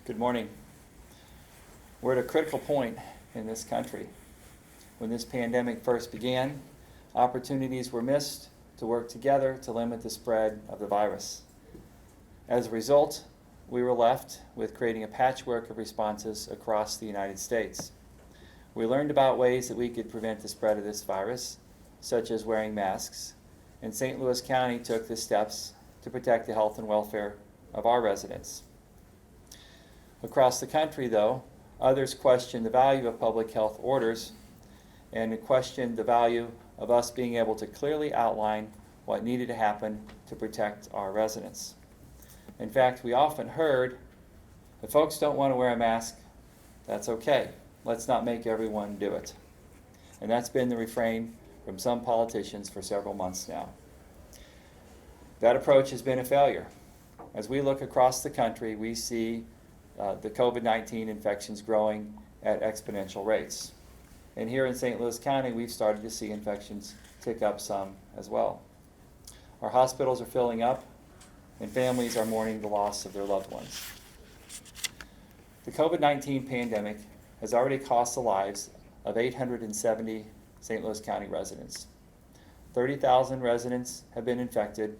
Good morning. We're at a critical point in this country. When this pandemic first began, opportunities were missed to work together to limit the spread of the virus. As a result, we were left with creating a patchwork of responses across the United States. We learned about ways that we could prevent the spread of this virus, such as wearing masks, and St. Louis County took the steps to protect the health and welfare of our residents. Across the country, though, others questioned the value of public health orders and questioned the value of us being able to clearly outline what needed to happen to protect our residents. In fact, we often heard, if folks don't want to wear a mask, that's okay. Let's not make everyone do it. And that's been the refrain from some politicians for several months now. That approach has been a failure. As we look across the country, we see the COVID-19 infections growing at exponential rates. And here in St. Louis County, we've started to see infections tick up some as well. Our hospitals are filling up, and families are mourning the loss of their loved ones. The COVID-19 pandemic has already cost the lives of 870 St. Louis County residents. 30,000 residents have been infected,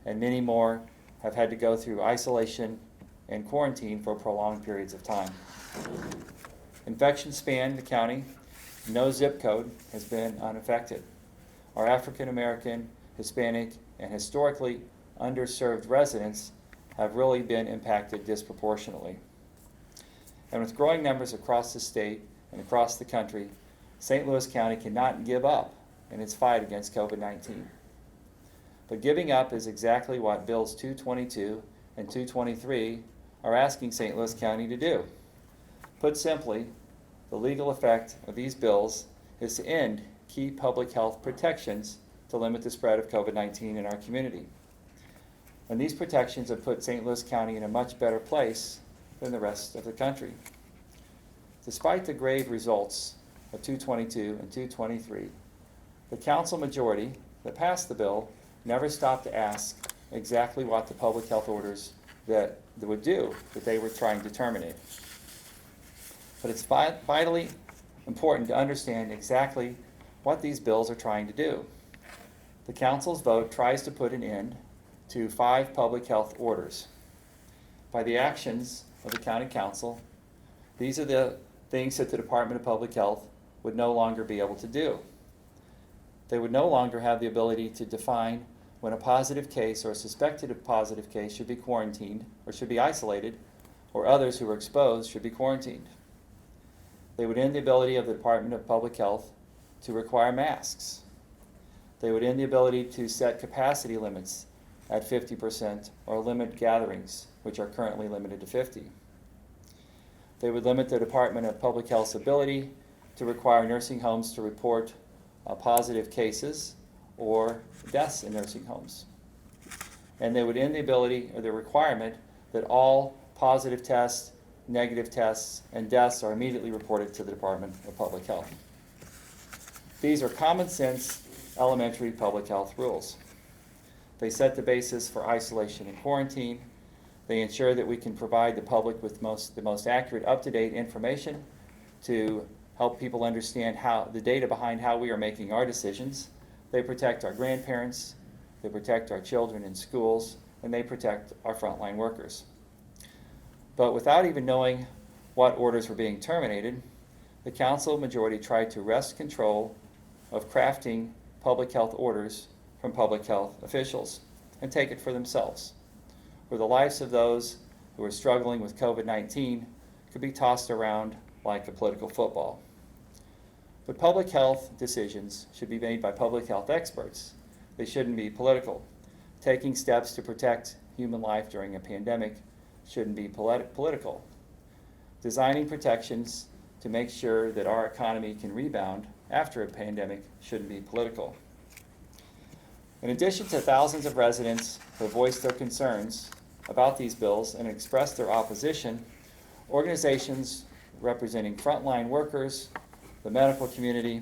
and many more have had to go through isolation and quarantine for prolonged periods of time. Infections span the county. No zip code has been unaffected. Our African American, Hispanic, and historically underserved residents have really been impacted disproportionately. And with growing numbers across the state and across the country, St. Louis County cannot give up in its fight against COVID-19. But giving up is exactly what Bills 222 and 223 are asking St. Louis County to do. Put simply, the legal effect of these bills is to end key public health protections to limit the spread of COVID-19 in our community. And these protections have put St. Louis County in a much better place than the rest of the country. Despite the grave results of 222 and 223, the council majority that passed the bill never stopped to ask exactly what the public health orders that would do that they were trying to terminate. But it's vitally important to understand exactly what these bills are trying to do. The council's vote tries to put an end to 5 public health orders. By the actions of the county council, these are the things that the Department of Public Health would no longer be able to do. They would no longer have the ability to define when a positive case or a suspected positive case should be quarantined or should be isolated, or others who are exposed should be quarantined. They would end the ability of the Department of Public Health to require masks. They would end the ability to set capacity limits at 50% or limit gatherings, which are currently limited to 50. They would limit the Department of Public Health's ability to require nursing homes to report positive cases or deaths in nursing homes. And they would end the ability or the requirement that all positive tests, negative tests, and deaths are immediately reported to the Department of Public Health. These are common sense, elementary public health rules. They set the basis for isolation and quarantine. They ensure that we can provide the public with the most accurate, up-to-date information to help people understand the data behind how we are making our decisions. They protect our grandparents, they protect our children in schools, and they protect our frontline workers. But without even knowing what orders were being terminated, the council majority tried to wrest control of crafting public health orders from public health officials and take it for themselves, where the lives of those who are struggling with COVID-19 could be tossed around like a political football. But public health decisions should be made by public health experts. They shouldn't be political. Taking steps to protect human life during a pandemic shouldn't be political. Designing protections to make sure that our economy can rebound after a pandemic shouldn't be political. In addition to thousands of residents who have voiced their concerns about these bills and expressed their opposition, organizations representing frontline workers, the medical community,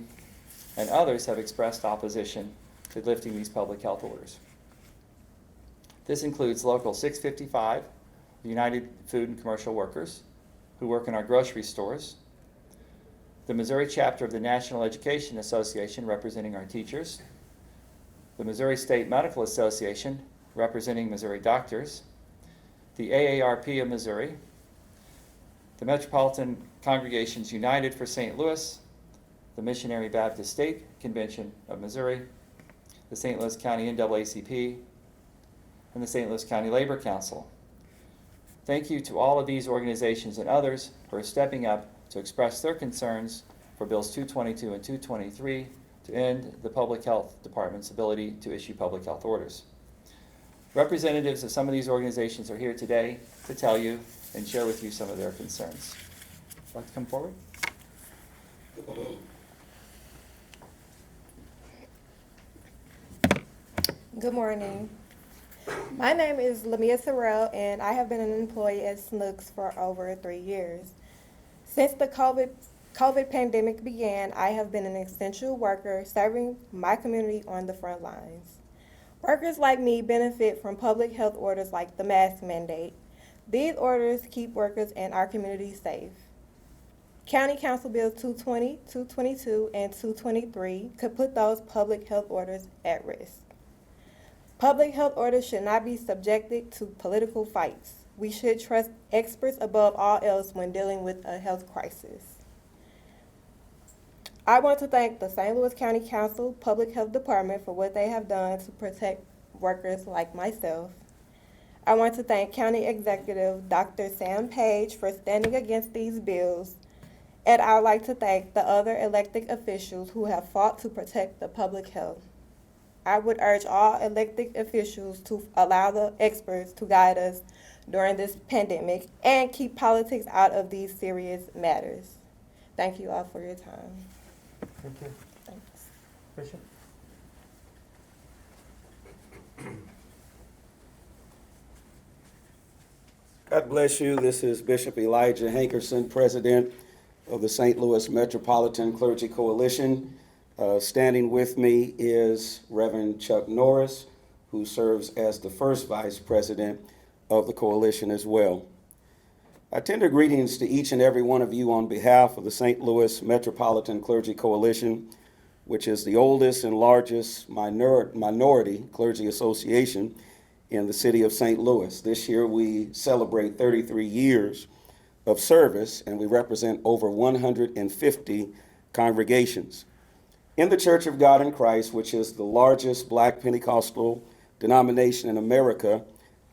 and others have expressed opposition to lifting these public health orders. This includes Local 655, the United Food and Commercial Workers, who work in our grocery stores, the Missouri chapter of the National Education Association, representing our teachers, the Missouri State Medical Association, representing Missouri doctors, the AARP of Missouri, the Metropolitan Congregations United for St. Louis, the Missionary Baptist State Convention of Missouri, the St. Louis County NAACP, and the St. Louis County Labor Council. Thank you to all of these organizations and others for stepping up to express their concerns for Bills 222 and 223 to end the Public Health Department's ability to issue public health orders. Representatives of some of these organizations are here today to tell you and share with you some of their concerns. Would you like to come forward? Good morning. My name is Lamia Terrell, and I have been an employee at Snooks for over 3 years. Since the COVID pandemic began, I have been an essential worker serving my community on the front lines. Workers like me benefit from public health orders like the mask mandate. These orders keep workers and our community safe. County Council Bills 220, 222, and 223 could put those public health orders at risk. Public health orders should not be subjected to political fights. We should trust experts above all else when dealing with a health crisis. I want to thank the St. Louis County Council Public Health Department for what they have done to protect workers like myself. I want to thank County Executive Dr. Sam Page for standing against these bills, and I would like to thank the other elected officials who have fought to protect the public health. I would urge all elected officials to allow the experts to guide us during this pandemic and keep politics out of these serious matters. Thank you all for your time. Thank you. Thanks. Bishop? God bless you. This is Bishop Elijah Hankerson, President of the St. Louis Metropolitan Clergy Coalition. Standing with me is Reverend Chuck Norris, who serves as the first Vice President of the coalition as well. I tender greetings to each and every one of you on behalf of the St. Louis Metropolitan Clergy Coalition, which is the oldest and largest minority clergy association in the city of St. Louis. This year we celebrate 33 years of service, and we represent over 150 congregations. In the Church of God in Christ, which is the largest Black Pentecostal denomination in America,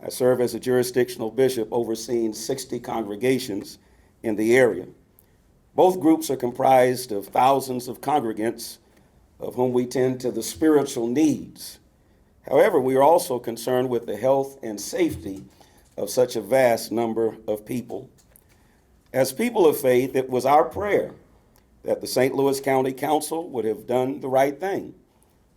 I serve as a jurisdictional bishop overseeing 60 congregations in the area. Both groups are comprised of thousands of congregants, of whom we tend to the spiritual needs. However, we are also concerned with the health and safety of such a vast number of people. As people of faith, it was our prayer that the St. Louis County Council would have done the right thing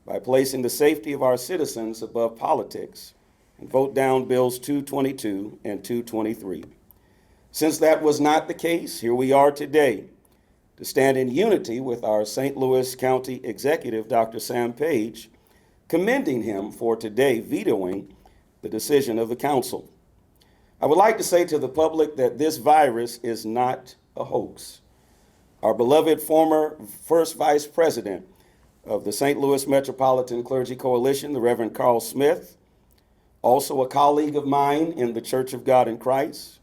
by placing the safety of our citizens above politics and vote down Bills 222 and 223. Since that was not the case, here we are today to stand in unity with our St. Louis County Executive, Dr. Sam Page, commending him for today vetoing the decision of the council. I would like to say to the public that this virus is not a hoax. Our beloved former first vice president of the St. Louis Metropolitan Clergy Coalition, the Reverend Carl Smith, also a colleague of mine in the Church of God in Christ,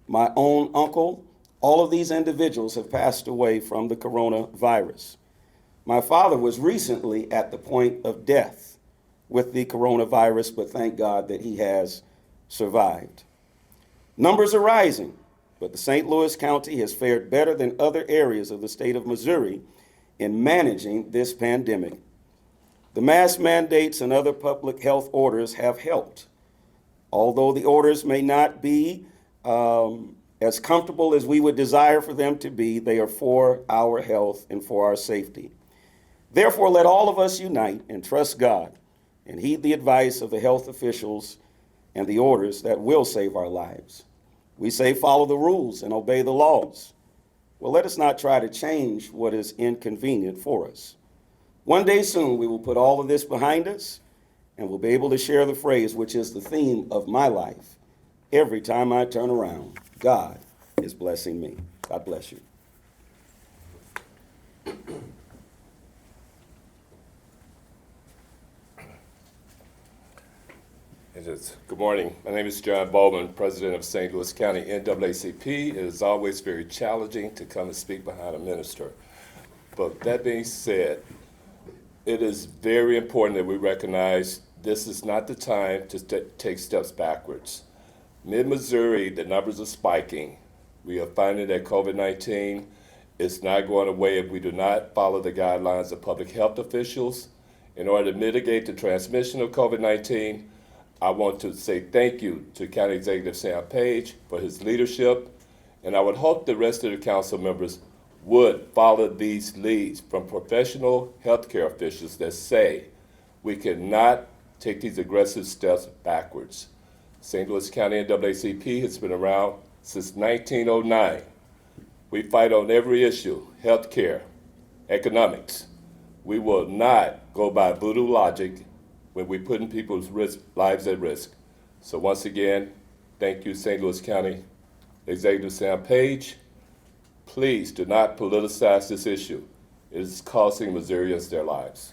my own uncle, all of these individuals have passed away from the coronavirus. My father was recently at the point of death with the coronavirus, but thank God that he has survived. Numbers are rising, but the St. Louis County has fared better than other areas of the state of Missouri in managing this pandemic. The mask mandates and other public health orders have helped. Although the orders may not be as comfortable as we would desire for them to be, they are for our health and for our safety. Therefore, let all of us unite and trust God and heed the advice of the health officials and the orders that will save our lives. We say follow the rules and obey the laws. Well, let us not try to change what is inconvenient for us. One day soon, we will put all of this behind us and we'll be able to share the phrase, which is the theme of my life. Every time I turn around, God is blessing me. God bless you. Good morning. My name is John Bowman, President of St. Louis County NAACP. It is always very challenging to come and speak behind a minister. But that being said, it is very important that we recognize this is not the time to take steps backwards. Mid-Missouri, the numbers are spiking. We are finding that COVID-19 is not going away if we do not follow the guidelines of public health officials. In order to mitigate the transmission of COVID-19, I want to say thank you to County Executive Sam Page for his leadership, and I would hope the rest of the council members would follow these leads from professional healthcare officials that say we cannot take these aggressive steps backwards. St. Louis County NAACP has been around since 1909. We fight on every issue: healthcare, economics. We will not go by voodoo logic when we're putting people's lives at risk. So once again, thank you, St. Louis County Executive Sam Page. Please do not politicize this issue. It is costing Missourians their lives.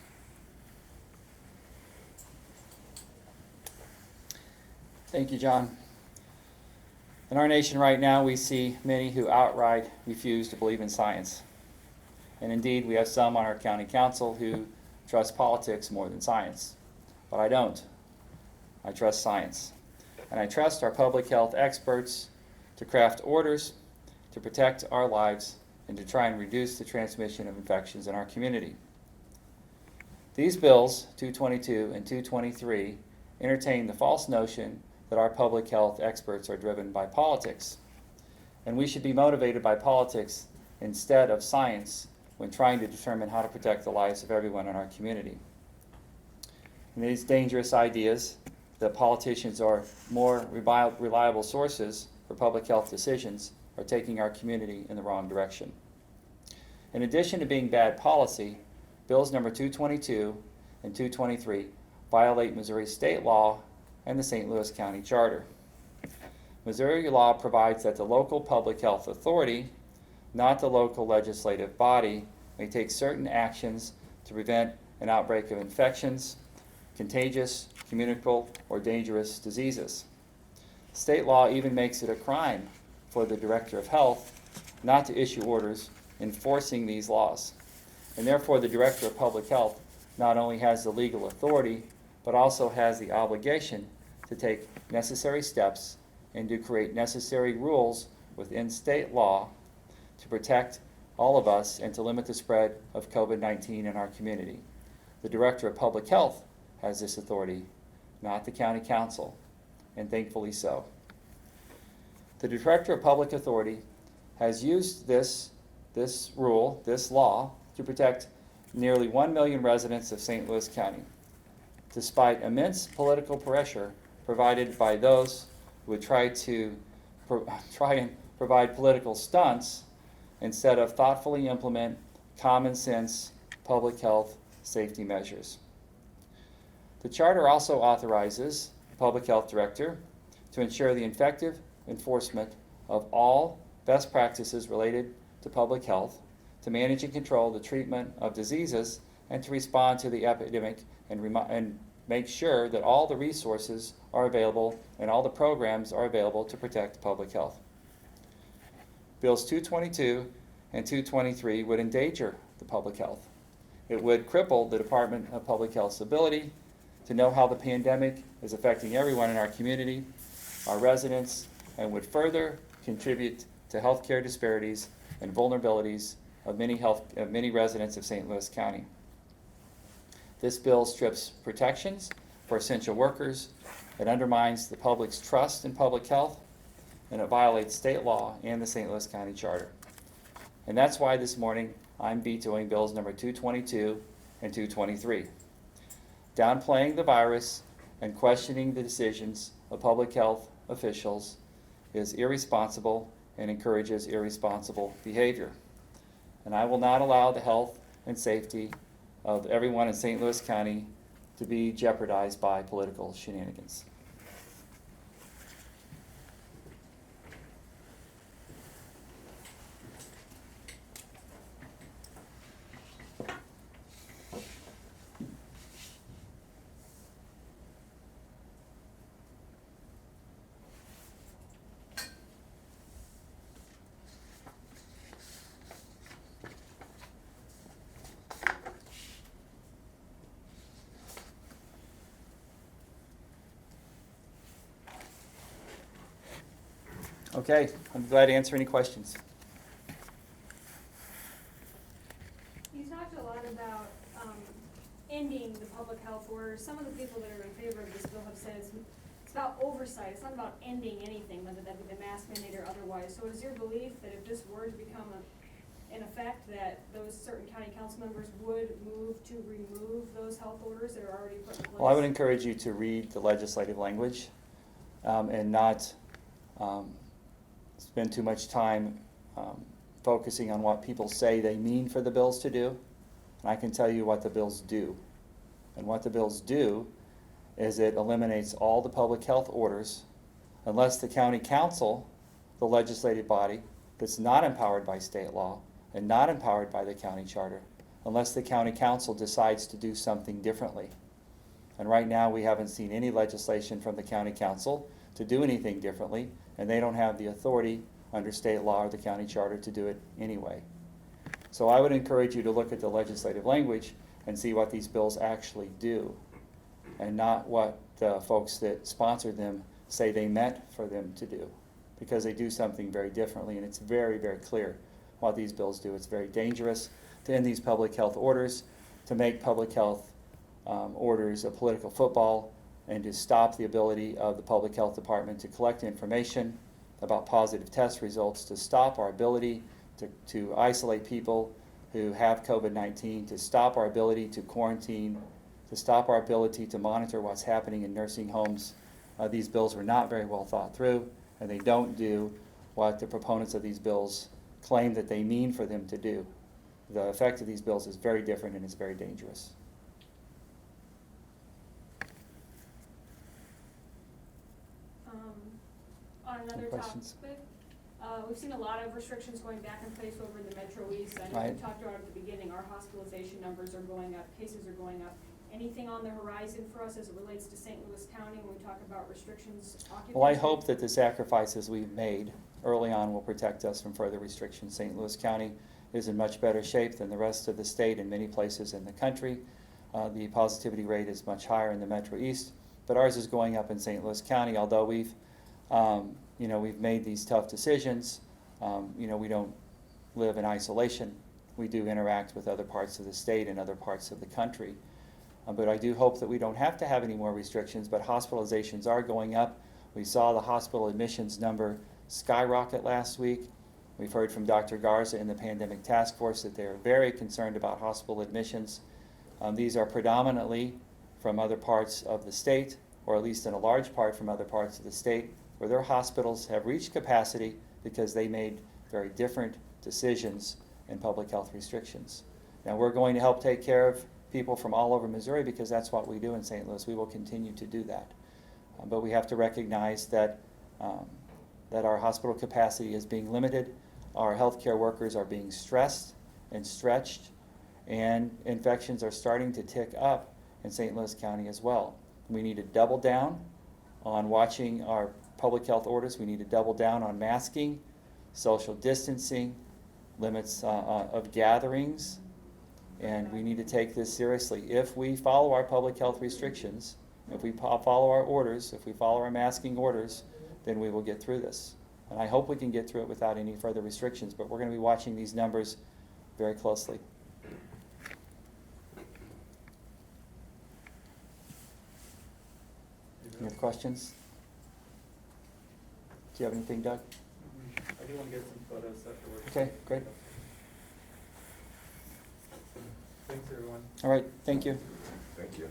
Thank you, John. In our nation right now, we see many who outright refuse to believe in science. And indeed, we have some on our county council who trust politics more than science. But I don't. I trust science. And I trust our public health experts to craft orders to protect our lives and to try and reduce the transmission of infections in our community. These bills, 222 and 223, entertain the false notion that our public health experts are driven by politics. And we should be motivated by politics instead of science when trying to determine how to protect the lives of everyone in our community. And these dangerous ideas that politicians are more reliable sources for public health decisions are taking our community in the wrong direction. In addition to being bad policy, bills number 222 and 223 violate Missouri state law and the St. Louis County Charter. Missouri law provides that the local public health authority, not the local legislative body, may take certain actions to prevent an outbreak of infections, contagious, communicable, or dangerous diseases. State law even makes it a crime for the Director of Health not to issue orders enforcing these laws. And therefore, the Director of Public Health not only has the legal authority, but also has the obligation to take necessary steps and to create necessary rules within state law to protect all of us and to limit the spread of COVID-19 in our community. The Director of Public Health has this authority, not the County Council, and thankfully so. The Director of Public Authority has used this rule, this law, to protect nearly 1 million residents of St. Louis County, despite immense political pressure provided by those who would try and provide political stunts instead of thoughtfully implement common sense public health safety measures. The Charter also authorizes the Public Health Director to ensure the effective enforcement of all best practices related to public health, to manage and control the treatment of diseases, and to respond to the epidemic and make sure that all the resources are available and all the programs are available to protect public health. Bills 222 and 223 would endanger the public health. It would cripple the Department of Public Health's ability to know how the pandemic is affecting everyone in our community, our residents, and would further contribute to healthcare disparities and vulnerabilities of many residents of St. Louis County. This bill strips protections for essential workers, it undermines the public's trust in public health, and it violates state law and the St. Louis County Charter. And that's why this morning I'm vetoing bills number 222 and 223. Downplaying the virus and questioning the decisions of public health officials is irresponsible and encourages irresponsible behavior. And I will not allow the health and safety of everyone in St. Louis County to be jeopardized by political shenanigans. Okay, I'm glad to answer any questions. You talked a lot about ending the public health orders. Some of the people that are in favor of this bill have said it's about oversight. It's not about ending anything, whether that be the mask mandate or otherwise. So is your belief that if this were to become in effect, that those certain county council members would move to remove those health orders that are already put in place? Well, I would encourage you to read the legislative language and not spend too much time focusing on what people say they mean for the bills to do. And I can tell you what the bills do. And what the bills do is it eliminates all the public health orders unless the county council, the legislative body, that's not empowered by state law and not empowered by the county charter, unless the county council decides to do something differently. And right now, we haven't seen any legislation from the county council to do anything differently, and they don't have the authority under state law or the county charter to do it anyway. So I would encourage you to look at the legislative language and see what these bills actually do, and not what the folks that sponsored them say they meant for them to do, because they do something very differently, and it's very, very clear what these bills do. It's very dangerous to end these public health orders, to make public health orders a political football, and to stop the ability of the public health department to collect information about positive test results, to stop our ability to isolate people who have COVID-19, to stop our ability to quarantine, to stop our ability to monitor what's happening in nursing homes. These bills were not very well thought through, and they don't do what the proponents of these bills claim that they mean for them to do. The effect of these bills is very different and it's very dangerous. On another questions? topic, we've seen a lot of restrictions going back in place over in the Metro East. I know Right. we talked about at the beginning, our hospitalization numbers are going up, cases are going up. Anything on the horizon for us as it relates to St. Louis County when we talk about restrictions, occupancy? Well, I hope that the sacrifices we've made early on will protect us from further restrictions. St. Louis County is in much better shape than the rest of the state in many places in the country. The positivity rate is much higher in the Metro East, but ours is going up in St. Louis County, although we've made these tough decisions. We don't live in isolation. We do interact with other parts of the state and other parts of the country. But I do hope that we don't have to have any more restrictions, but hospitalizations are going up. We saw the hospital admissions number skyrocket last week. We've heard from Dr. Garza in the Pandemic Task Force that they're very concerned about hospital admissions. These are predominantly from other parts of the state, or at least in a large part from other parts of the state, where their hospitals have reached capacity because they made very different decisions in public health restrictions. Now, we're going to help take care of people from all over Missouri because that's what we do in St. Louis. We will continue to do that. But we have to recognize that our hospital capacity is being limited, our healthcare workers are being stressed and stretched, and infections are starting to tick up in St. Louis County as well. We need to double down on watching our public health orders. We need to double down on masking, social distancing, limits of gatherings, and we need to take this seriously. If we follow our public health restrictions, if we follow our orders, if we follow our masking orders, then we will get through this. And I hope we can get through it without any further restrictions, but we're going to be watching these numbers very closely. Any other questions? Do you have anything, Doug? I do want to get some photos afterwards. Okay, great. Thanks, everyone. All right, thank you. Thank you.